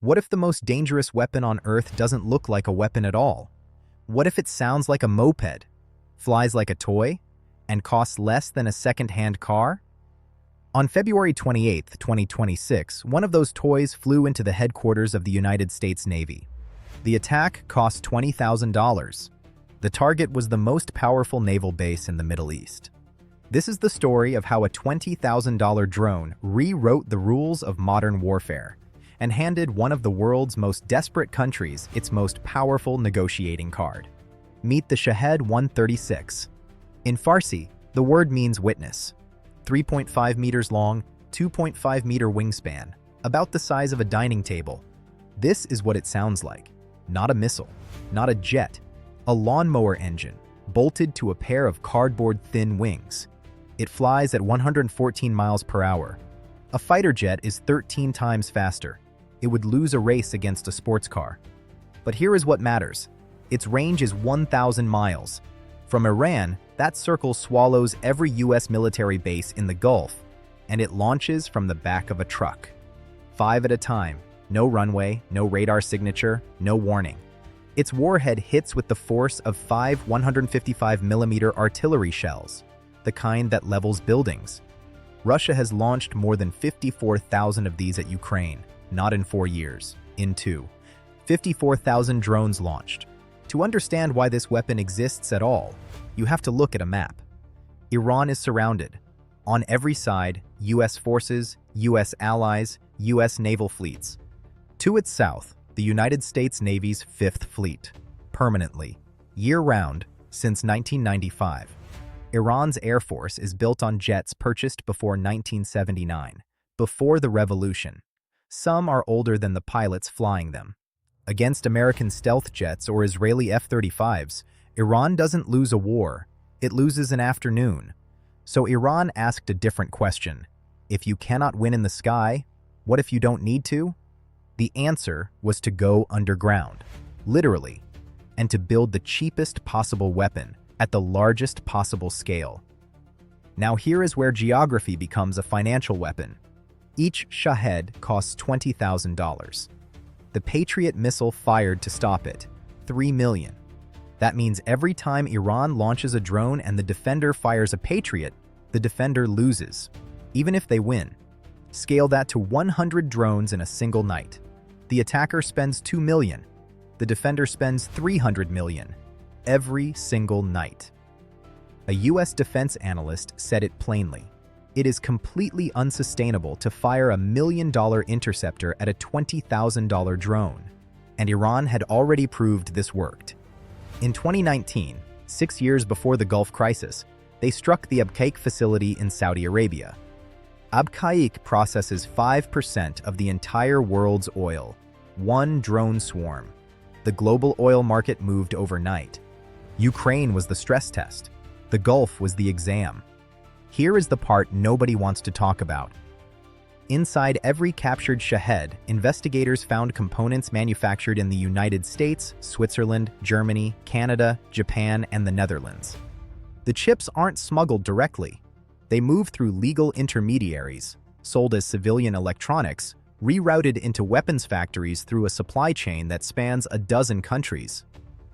What if the most dangerous weapon on Earth doesn't look like a weapon at all? What if it sounds like a moped, flies like a toy, and costs less than a second-hand car? On February 28, 2026, one of those toys flew into the headquarters of the United States Navy. The attack cost $20,000. The target was the most powerful naval base in the Middle East. This is the story of how a $20,000 drone rewrote the rules of modern warfare and handed one of the world's most desperate countries its most powerful negotiating card. Meet the Shahed 136. In Farsi, the word means witness. 3.5 meters long, 2.5 meter wingspan, about the size of a dining table. This is what it sounds like. Not a missile, not a jet, a lawnmower engine, bolted to a pair of cardboard-thin wings. It flies at 114 miles per hour. A fighter jet is 13 times faster. It would lose a race against a sports car. But here is what matters. Its range is 1,000 miles. From Iran, that circle swallows every U.S. military base in the Gulf, and it launches from the back of a truck. 5 at a time. No runway, no radar signature, no warning. Its warhead hits with the force of 5 155mm artillery shells, the kind that levels buildings. Russia has launched more than 54,000 of these at Ukraine, not in 4 years, in 2. 54,000 drones launched. To understand why this weapon exists at all, you have to look at a map. Iran is surrounded. On every side, U.S. forces, U.S. allies, U.S. naval fleets. To its south, the United States Navy's Fifth Fleet, permanently, year-round, since 1995. Iran's Air Force is built on jets purchased before 1979, before the revolution. Some are older than the pilots flying them. Against American stealth jets or Israeli F-35s, Iran doesn't lose a war, it loses an afternoon. So Iran asked a different question. If you cannot win in the sky, what if you don't need to? The answer was to go underground, literally, and to build the cheapest possible weapon at the largest possible scale. Now here is where geography becomes a financial weapon. Each Shahed costs $20,000. The Patriot missile fired to stop it, $3 million. That means every time Iran launches a drone and the defender fires a Patriot, the defender loses, even if they win. Scale that to 100 drones in a single night. The attacker spends $2 million. The defender spends $300 million. Every single night. A U.S. defense analyst said it plainly. It is completely unsustainable to fire $1 million interceptor at a $20,000 drone, and Iran had already proved this worked. In 2019, 6 years before the Gulf crisis, they struck the Abqaiq facility in Saudi Arabia. Abqaiq processes 5% of the entire world's oil, one drone swarm. The global oil market moved overnight. Ukraine was the stress test. The Gulf was the exam. Here is the part nobody wants to talk about. Inside every captured Shahed, investigators found components manufactured in the United States, Switzerland, Germany, Canada, Japan, and the Netherlands. The chips aren't smuggled directly. They move through legal intermediaries, sold as civilian electronics, rerouted into weapons factories through a supply chain that spans a dozen countries.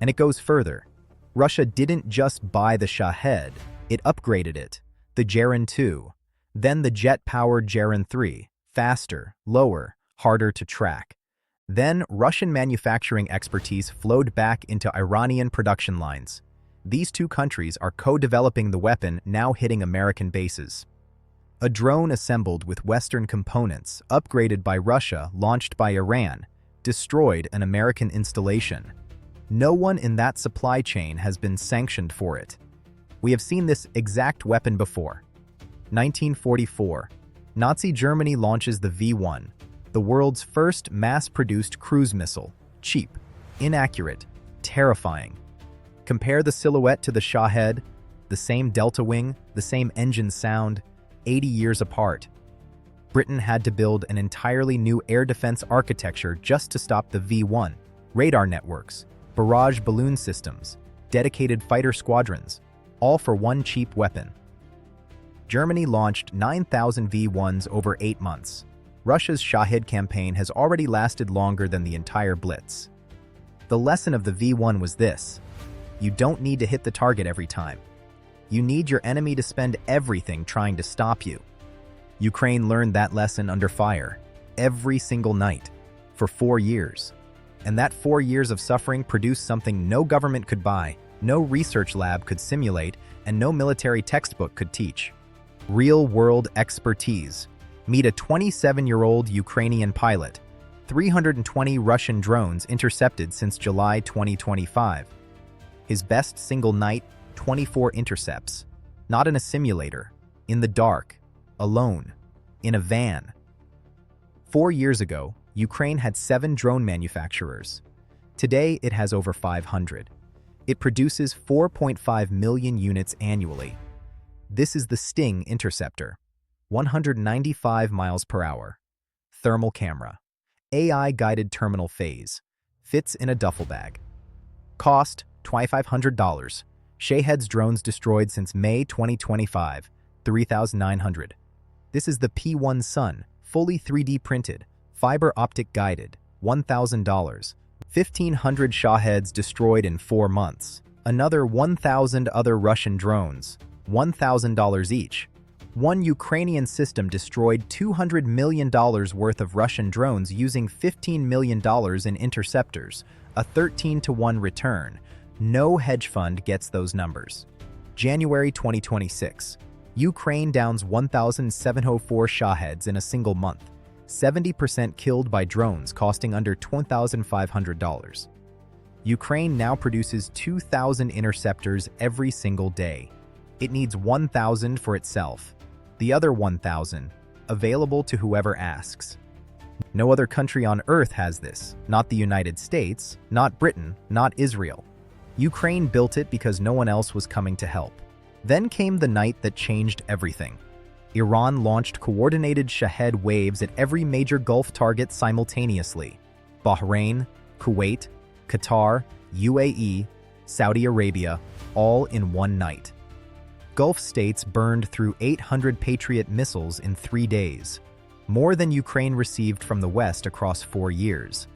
And it goes further. Russia didn't just buy the Shahed, it upgraded it. The Jaran 2, then the jet-powered Jaran 3, faster, lower, harder to track. Then Russian manufacturing expertise flowed back into Iranian production lines. These two countries are co-developing the weapon now hitting American bases. A drone assembled with Western components, upgraded by Russia, launched by Iran, destroyed an American installation. No one in that supply chain has been sanctioned for it. We have seen this exact weapon before. 1944, Nazi Germany launches the V-1, the world's first mass-produced cruise missile. Cheap, inaccurate, terrifying. Compare the silhouette to the Shahed, the same delta wing, the same engine sound, 80 years apart. Britain had to build an entirely new air defense architecture just to stop the V-1. Radar networks, barrage balloon systems, dedicated fighter squadrons, all for one cheap weapon. Germany launched 9,000 V-1s over 8 months. Russia's Shahed campaign has already lasted longer than the entire Blitz. The lesson of the V1 was this: you don't need to hit the target every time. You need your enemy to spend everything trying to stop you. Ukraine learned that lesson under fire, every single night, for 4 years. And that 4 years of suffering produced something no government could buy, no research lab could simulate, and no military textbook could teach. Real-world expertise. Meet a 27-year-old Ukrainian pilot. 320 Russian drones intercepted since July 2025. His best single night, 24 intercepts. Not in a simulator, in the dark, alone, in a van. 4 years ago, Ukraine had 7 drone manufacturers. Today, it has over 500. It produces 4.5 million units annually. This is the Sting Interceptor. 195 miles per hour. Thermal camera. AI-guided terminal phase. Fits in a duffel bag. Cost, $2,500. Shahed's drones destroyed since May 2025, 3,900. This is the P1 Sun, fully 3D printed, fiber optic guided, $1,000. 1,500 Shaheds destroyed in 4 months. Another 1,000 other Russian drones, $1,000 each. One Ukrainian system destroyed $200 million worth of Russian drones using $15 million in interceptors, a 13-to-1 return. No hedge fund gets those numbers. January 2026. Ukraine downs 1,704 Shaheds in a single month. 70% killed by drones costing under $2,500. Ukraine now produces 2,000 interceptors every single day. It needs 1,000 for itself. The other 1,000, available to whoever asks. No other country on Earth has this. Not the United States, not Britain, not Israel. Ukraine built it because no one else was coming to help. Then came the night that changed everything. Iran launched coordinated Shahed waves at every major Gulf target simultaneously. Bahrain, Kuwait, Qatar, UAE, Saudi Arabia, all in one night. Gulf states burned through 800 Patriot missiles in 3 days, more than Ukraine received from the West across 4 years.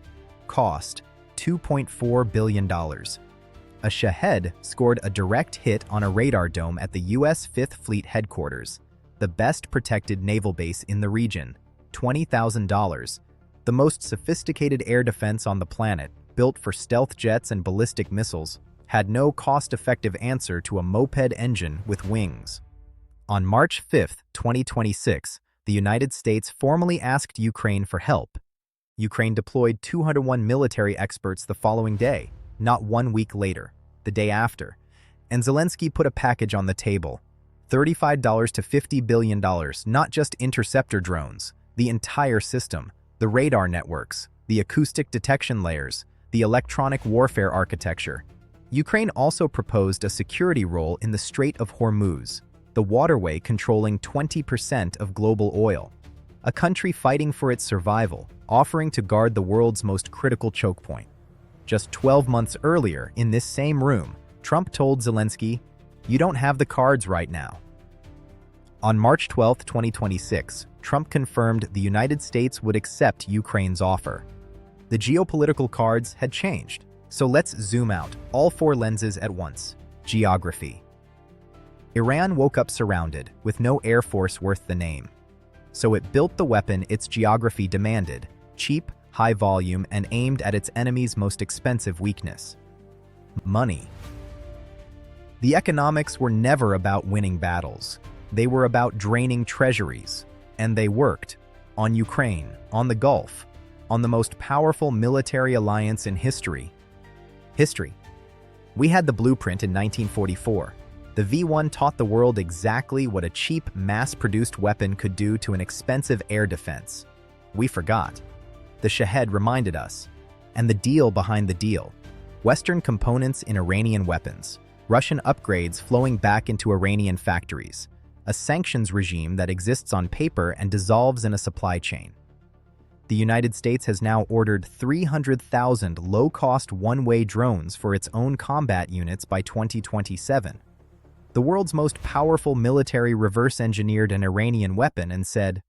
Cost, $2.4 billion. A Shahed scored a direct hit on a radar dome at the U.S. 5th Fleet headquarters, the best protected naval base in the region, $20,000. The most sophisticated air defense on the planet, built for stealth jets and ballistic missiles, had no cost-effective answer to a moped engine with wings. On March 5, 2026, the United States formally asked Ukraine for help. Ukraine deployed 201 military experts the following day, not 1 week later, the day after, and Zelensky put a package on the table. $35 to $50 billion, not just interceptor drones, the entire system, the radar networks, the acoustic detection layers, the electronic warfare architecture. Ukraine also proposed a security role in the Strait of Hormuz, the waterway controlling 20% of global oil. A country fighting for its survival, offering to guard the world's most critical choke point. Just 12 months earlier, in this same room, Trump told Zelensky, "You don't have the cards right now." On March 12, 2026, Trump confirmed the United States would accept Ukraine's offer. The geopolitical cards had changed. So let's zoom out, all 4 lenses at once. Geography. Iran woke up surrounded, with no air force worth the name. So it built the weapon its geography demanded, cheap, high volume, and aimed at its enemy's most expensive weakness: money. The economics were never about winning battles. They were about draining treasuries. And they worked. On Ukraine, on the Gulf, on the most powerful military alliance in history. We had the blueprint in 1944. The V1 taught the world exactly what a cheap, mass-produced weapon could do to an expensive air defense. We forgot. The Shahed reminded us. And the deal behind the deal. Western components in Iranian weapons. Russian upgrades flowing back into Iranian factories. A sanctions regime that exists on paper and dissolves in a supply chain. The United States has now ordered 300,000 low-cost one-way drones for its own combat units by 2027. The world's most powerful military reverse-engineered an Iranian weapon and said,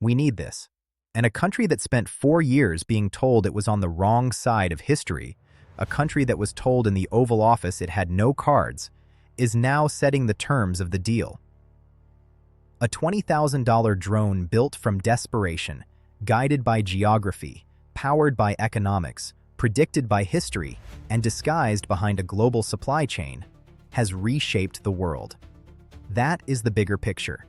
"We need this." And a country that spent 4 years being told it was on the wrong side of history, a country that was told in the Oval Office it had no cards, is now setting the terms of the deal. A $20,000 drone built from desperation, guided by geography, powered by economics, predicted by history, and disguised behind a global supply chain, has reshaped the world. That is the bigger picture.